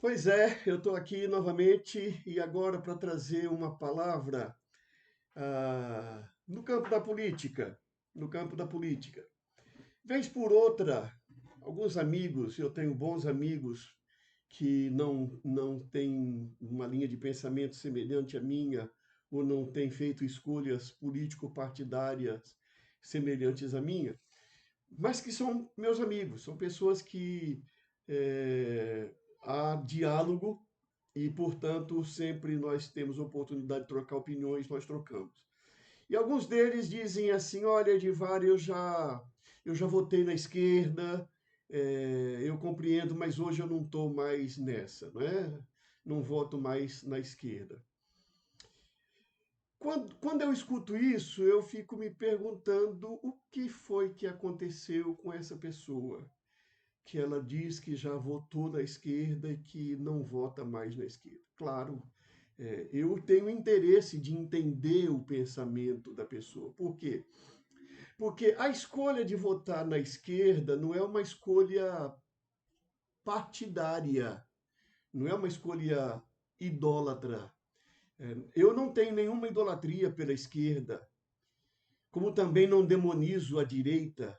Pois é, eu estou aqui novamente e agora para trazer uma palavra no campo da política. No campo da política. Vez por outra, alguns amigos, eu tenho bons amigos que não têm uma linha de pensamento semelhante à minha, ou não têm feito escolhas político-partidárias semelhantes à minha, mas que são meus amigos, são pessoas que há diálogo e, portanto, sempre nós temos oportunidade de trocar opiniões, nós trocamos. E alguns deles dizem assim: olha, Edivar, eu já votei na esquerda, eu compreendo, mas hoje eu não estou mais nessa, não é? Não voto mais na esquerda. Quando eu escuto isso, eu fico me perguntando o que foi que aconteceu com essa pessoa, que ela diz que já votou na esquerda e que não vota mais na esquerda. Claro, eu tenho interesse de entender o pensamento da pessoa. Por quê? Porque a escolha de votar na esquerda não é uma escolha partidária, não é uma escolha idólatra. Eu não tenho nenhuma idolatria pela esquerda, como também não demonizo a direita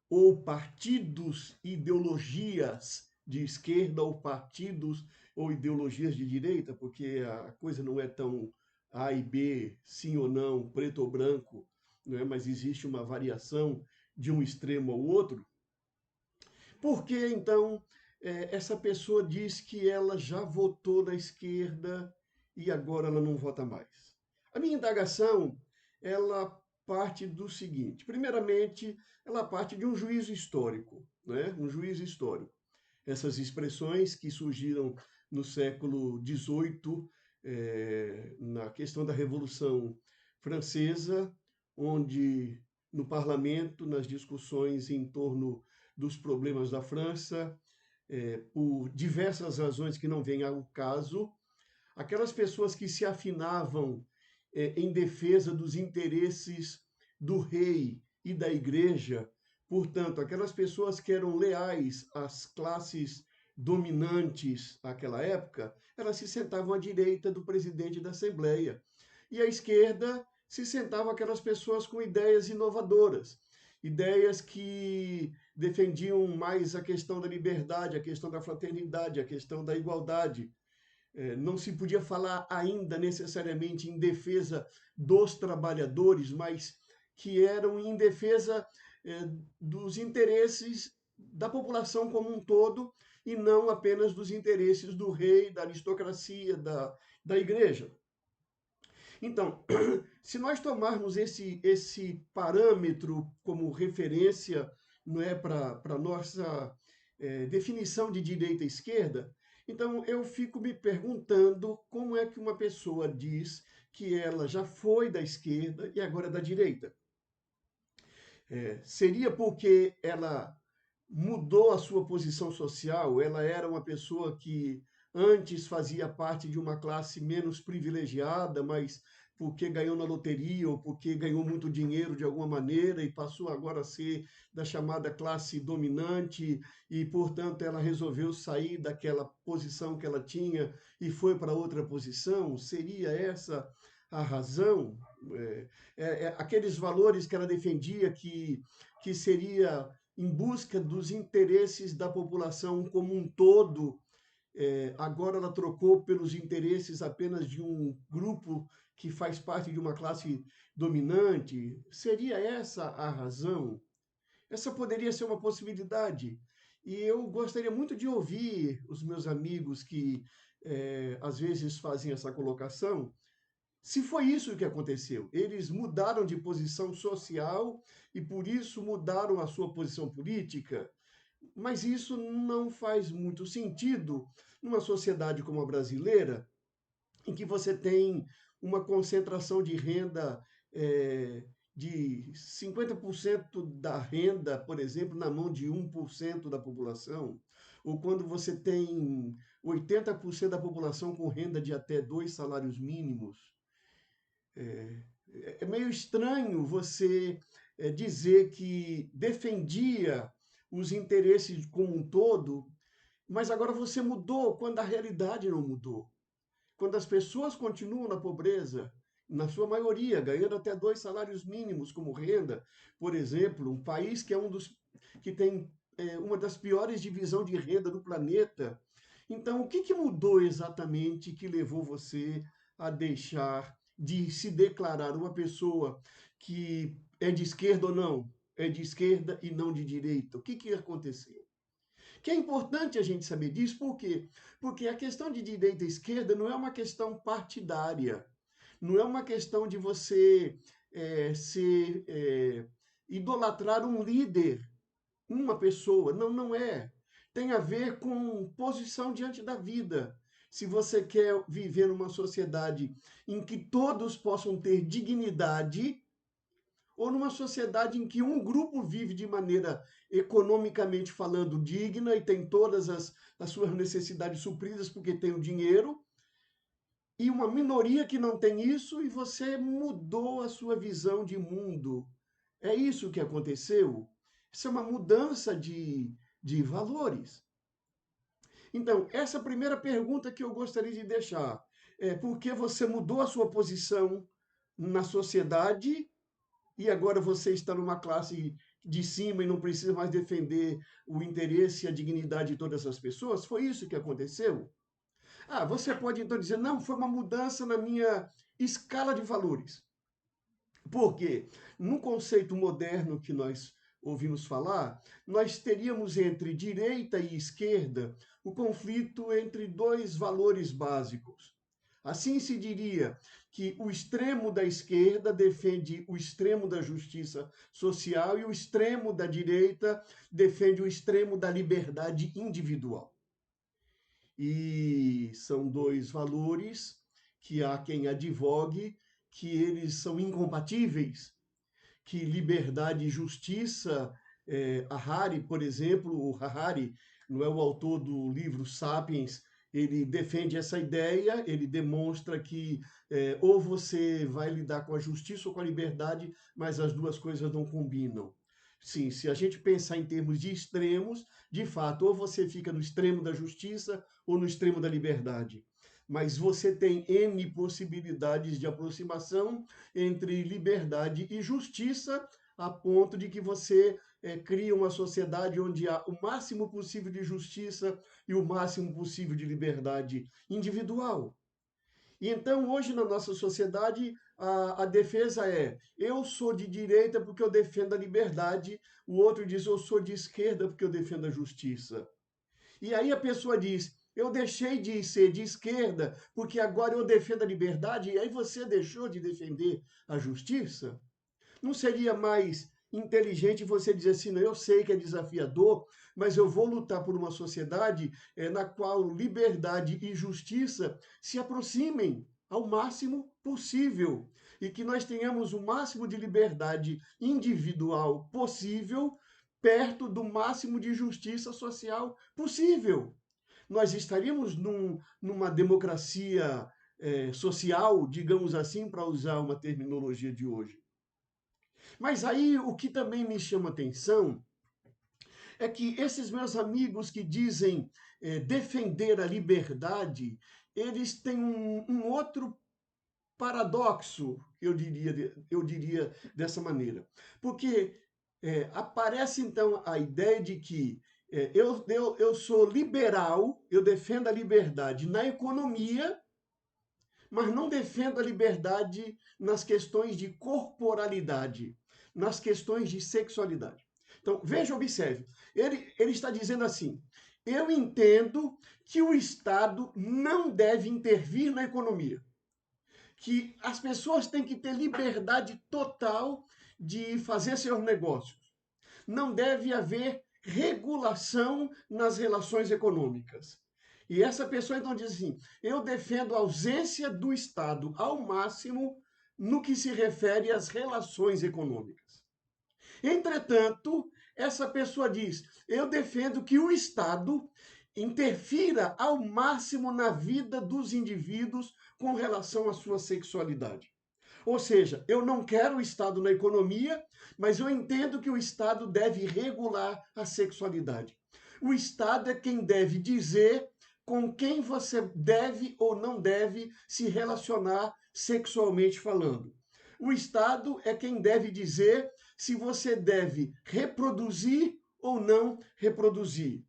ou partidos, ideologias de esquerda ou partidos ou ideologias de direita, porque a coisa não é tão A e B, sim ou não, preto ou branco, não é? Mas existe uma variação de um extremo ao outro. Por que então essa pessoa diz que ela já votou na esquerda e agora ela não vota mais? A minha indagação, ela parte do seguinte: primeiramente, ela parte de um juízo histórico, né? Um juízo histórico. Essas expressões que surgiram no século XVIII, na questão da Revolução Francesa, onde no parlamento, nas discussões em torno dos problemas da França, por diversas razões que não vêm ao caso, aquelas pessoas que se afinavam em defesa dos interesses do rei e da igreja, portanto, aquelas pessoas que eram leais às classes dominantes àquela época, elas se sentavam à direita do presidente da Assembleia. E à esquerda se sentavam aquelas pessoas com ideias inovadoras, ideias que defendiam mais a questão da liberdade, a questão da fraternidade, a questão da igualdade. Não se podia falar ainda necessariamente em defesa dos trabalhadores, mas que eram em defesa dos interesses da população como um todo e não apenas dos interesses do rei, da aristocracia, da igreja. Então, se nós tomarmos esse parâmetro como referência, não é, para a nossa definição de direita e esquerda, então eu fico me perguntando como é que uma pessoa diz que ela já foi da esquerda e agora é da direita. Seria porque ela mudou a sua posição social, ela era uma pessoa que antes fazia parte de uma classe menos privilegiada, mas porque ganhou na loteria ou porque ganhou muito dinheiro de alguma maneira e passou agora a ser da chamada classe dominante e, portanto, ela resolveu sair daquela posição que ela tinha e foi para outra posição? Seria essa a razão? Aqueles valores que ela defendia que seria em busca dos interesses da população como um todo, agora ela trocou pelos interesses apenas de um grupo que faz parte de uma classe dominante? Seria essa a razão? Essa poderia ser uma possibilidade. E eu gostaria muito de ouvir os meus amigos que às vezes fazem essa colocação, se foi isso que aconteceu. Eles mudaram de posição social e por isso mudaram a sua posição política, mas isso não faz muito sentido numa sociedade como a brasileira, em que você tem uma concentração de renda de 50% da renda, por exemplo, na mão de 1% da população, ou quando você tem 80% da população com renda de até 2 salários mínimos. É meio estranho você dizer que defendia os interesses como um todo Mas agora você mudou quando a realidade não mudou. Quando as pessoas continuam na pobreza, na sua maioria, ganhando até 2 salários mínimos como renda, por exemplo, um país que é um dos que tem uma das piores divisão de renda do planeta. Então, o que, que mudou exatamente que levou você a deixar de se declarar uma pessoa que é de esquerda ou não? É de esquerda e não de direita. O que, que aconteceu? Que é importante a gente saber disso, por quê? Porque a questão de direita e esquerda não é uma questão partidária, não é uma questão de você idolatrar um líder, uma pessoa. Não, não é. Tem a ver com posição diante da vida. Se você quer viver numa sociedade em que todos possam ter dignidade, ou numa sociedade em que um grupo vive de maneira economicamente falando digna e tem todas as suas necessidades supridas porque tem o dinheiro, e uma minoria que não tem isso e você mudou a sua visão de mundo. É isso que aconteceu? Isso é uma mudança de valores. Então, essa primeira pergunta que eu gostaria de deixar é por que você mudou a sua posição na sociedade e agora você está numa classe de cima e não precisa mais defender o interesse e a dignidade de todas as pessoas? Foi isso que aconteceu? Ah, você pode então dizer, não, foi uma mudança na minha escala de valores. Por quê? No conceito moderno que nós ouvimos falar, nós teríamos entre direita e esquerda o conflito entre dois valores básicos. Assim se diria que o extremo da esquerda defende o extremo da justiça social e o extremo da direita defende o extremo da liberdade individual. E são dois valores que há quem advogue que eles são incompatíveis, que liberdade e justiça, Harari, por exemplo, o Harari, não é o autor do livro Sapiens, ele defende essa ideia, ele demonstra que ou você vai lidar com a justiça ou com a liberdade, mas as duas coisas não combinam. Sim, se a gente pensar em termos de extremos, de fato, ou você fica no extremo da justiça ou no extremo da liberdade. Mas você tem N possibilidades de aproximação entre liberdade e justiça, a ponto de que você cria uma sociedade onde há o máximo possível de justiça e o máximo possível de liberdade individual. E então, hoje, na nossa sociedade, a defesa é: eu sou de direita porque eu defendo a liberdade, o outro diz: eu sou de esquerda porque eu defendo a justiça. E aí a pessoa diz: eu deixei de ser de esquerda porque agora eu defendo a liberdade, e aí você deixou de defender a justiça? Não seria mais inteligente você dizer assim, não, eu sei que é desafiador, mas eu vou lutar por uma sociedade na qual liberdade e justiça se aproximem ao máximo possível e que nós tenhamos o máximo de liberdade individual possível perto do máximo de justiça social possível. Nós estaríamos numa democracia social, digamos assim, para usar uma terminologia de hoje. Mas aí o que também me chama atenção é que esses meus amigos que dizem defender a liberdade, eles têm um outro paradoxo, eu diria dessa maneira. Porque aparece então a ideia de que eu sou liberal, eu defendo a liberdade na economia, mas não defendo a liberdade nas questões de corporalidade, nas questões de sexualidade. Então, veja, observe, ele está dizendo assim: eu entendo que o Estado não deve intervir na economia, que as pessoas têm que ter liberdade total de fazer seus negócios. Não deve haver regulação nas relações econômicas. E essa pessoa então diz assim: eu defendo a ausência do Estado ao máximo no que se refere às relações econômicas. Entretanto, essa pessoa diz: eu defendo que o Estado interfira ao máximo na vida dos indivíduos com relação à sua sexualidade. Ou seja, eu não quero o Estado na economia, mas eu entendo que o Estado deve regular a sexualidade. O Estado é quem deve dizer com quem você deve ou não deve se relacionar sexualmente falando. O Estado é quem deve dizer se você deve reproduzir ou não reproduzir.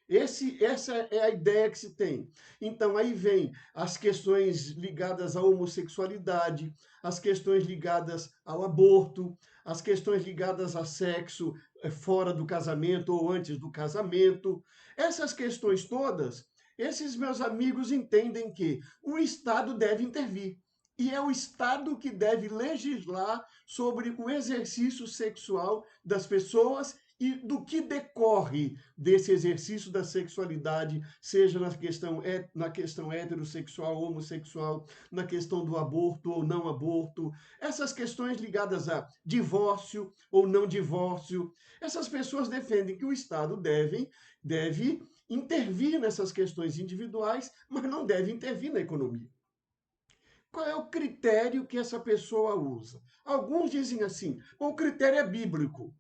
Essa é a ideia que se tem. Então, aí vem as questões ligadas à homossexualidade, as questões ligadas ao aborto, as questões ligadas a sexo fora do casamento ou antes do casamento. Essas questões todas, esses meus amigos entendem que o Estado deve intervir. E é o Estado que deve legislar sobre o exercício sexual das pessoas e do que decorre desse exercício da sexualidade, seja na questão heterossexual, homossexual, na questão do aborto ou não aborto, essas questões ligadas a divórcio ou não divórcio, essas pessoas defendem que o Estado deve intervir nessas questões individuais, mas não deve intervir na economia. Qual é o critério que essa pessoa usa? Alguns dizem assim: o critério é bíblico.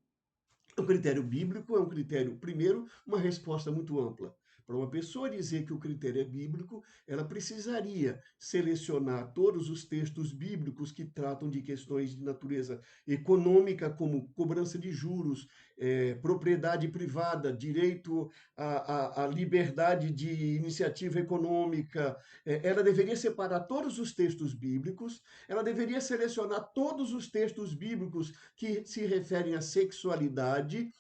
O critério bíblico é um critério, primeiro, uma resposta muito ampla. Para uma pessoa dizer que o critério é bíblico, ela precisaria selecionar todos os textos bíblicos que tratam de questões de natureza econômica, como cobrança de juros, propriedade privada, direito à liberdade de iniciativa econômica. Ela deveria separar todos os textos bíblicos, ela deveria selecionar todos os textos bíblicos que se referem à sexualidade,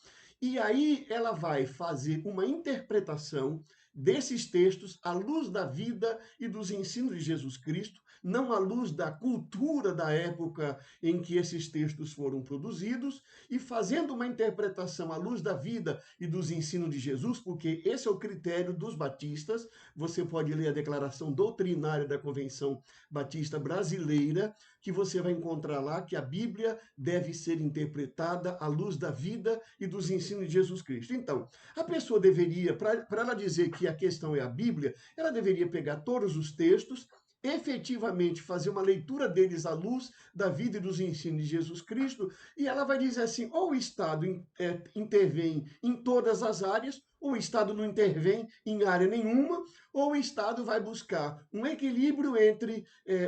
e aí ela vai fazer uma interpretação desses textos à luz da vida e dos ensinos de Jesus Cristo, não à luz da cultura da época em que esses textos foram produzidos, e fazendo uma interpretação à luz da vida e dos ensinos de Jesus, porque esse é o critério dos batistas. Você pode ler a declaração doutrinária da Convenção Batista Brasileira, que você vai encontrar lá que a Bíblia deve ser interpretada à luz da vida e dos ensinos de Jesus Cristo. Então, a pessoa deveria, para ela dizer que a questão é a Bíblia, ela deveria pegar todos os textos, efetivamente fazer uma leitura deles à luz da vida e dos ensinos de Jesus Cristo, e ela vai dizer assim: ou o Estado intervém em todas as áreas, ou o Estado não intervém em área nenhuma, ou o Estado vai buscar um equilíbrio entre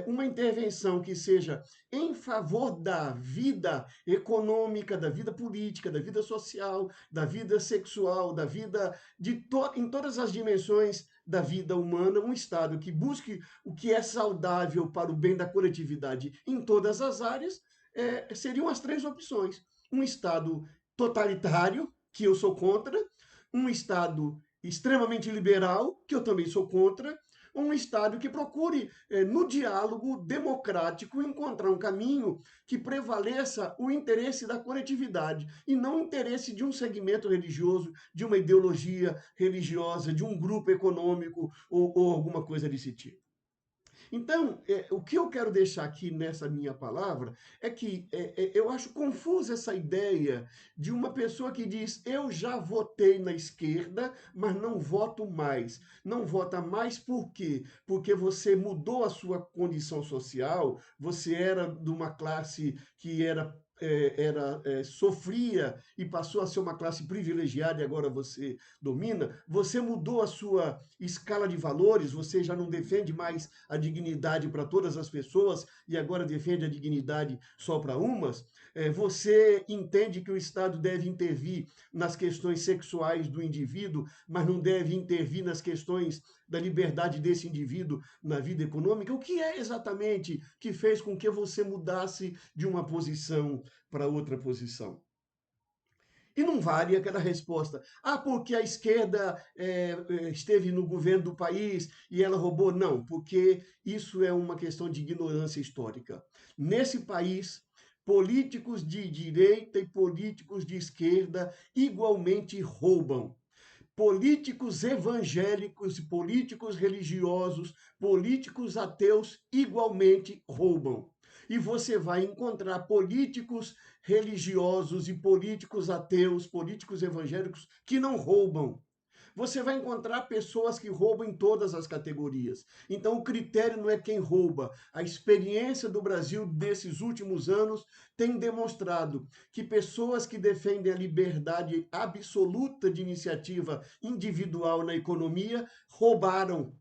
uma intervenção que seja em favor da vida econômica, da vida política, da vida social, da vida sexual, da vida em todas as dimensões da vida humana, um Estado que busque o que é saudável para o bem da coletividade em todas as áreas, seriam as três opções. Um Estado totalitário, que eu sou contra, um Estado extremamente liberal, que eu também sou contra, um Estado que procure, no diálogo democrático, encontrar um caminho que prevaleça o interesse da coletividade e não o interesse de um segmento religioso, de uma ideologia religiosa, de um grupo econômico ou alguma coisa desse tipo. Então, o que eu quero deixar aqui nessa minha palavra é que eu acho confusa essa ideia de uma pessoa que diz: eu já votei na esquerda, mas não voto mais. Não vota mais por quê? Porque você mudou a sua condição social, você era de uma classe que sofria e passou a ser uma classe privilegiada e agora você domina, você mudou a sua escala de valores, você já não defende mais a dignidade para todas as pessoas e agora defende a dignidade só para umas, você entende que o Estado deve intervir nas questões sexuais do indivíduo, mas não deve intervir nas questões da liberdade desse indivíduo na vida econômica. O que é exatamente que fez com que você mudasse de uma posição para outra posição? E não vale aquela resposta: ah, porque a esquerda esteve no governo do país e ela roubou. Não, porque isso é uma questão de ignorância histórica. Nesse país, políticos de direita e políticos de esquerda igualmente roubam. Políticos evangélicos, políticos religiosos, políticos ateus igualmente roubam. E você vai encontrar políticos religiosos e políticos ateus, políticos evangélicos que não roubam. você vai encontrar pessoas que roubam em todas as categorias. Então, o critério não é quem rouba. A experiência do Brasil desses últimos anos tem demonstrado que pessoas que defendem a liberdade absoluta de iniciativa individual na economia roubaram.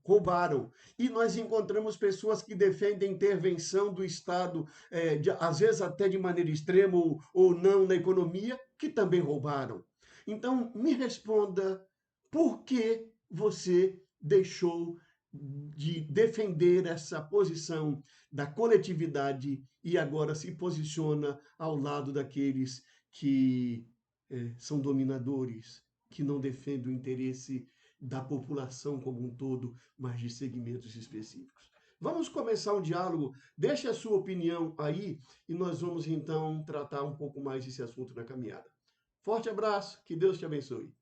E nós encontramos pessoas que defendem intervenção do Estado, às vezes até de maneira extrema ou não na economia, que também roubaram. Então, me responda por que você deixou de defender essa posição da coletividade e agora se posiciona ao lado daqueles que são dominadores, que não defendem o interesse da população como um todo, mas de segmentos específicos. Vamos começar um diálogo. Deixe a sua opinião aí e nós vamos então tratar um pouco mais desse assunto na caminhada. Forte abraço, que Deus te abençoe.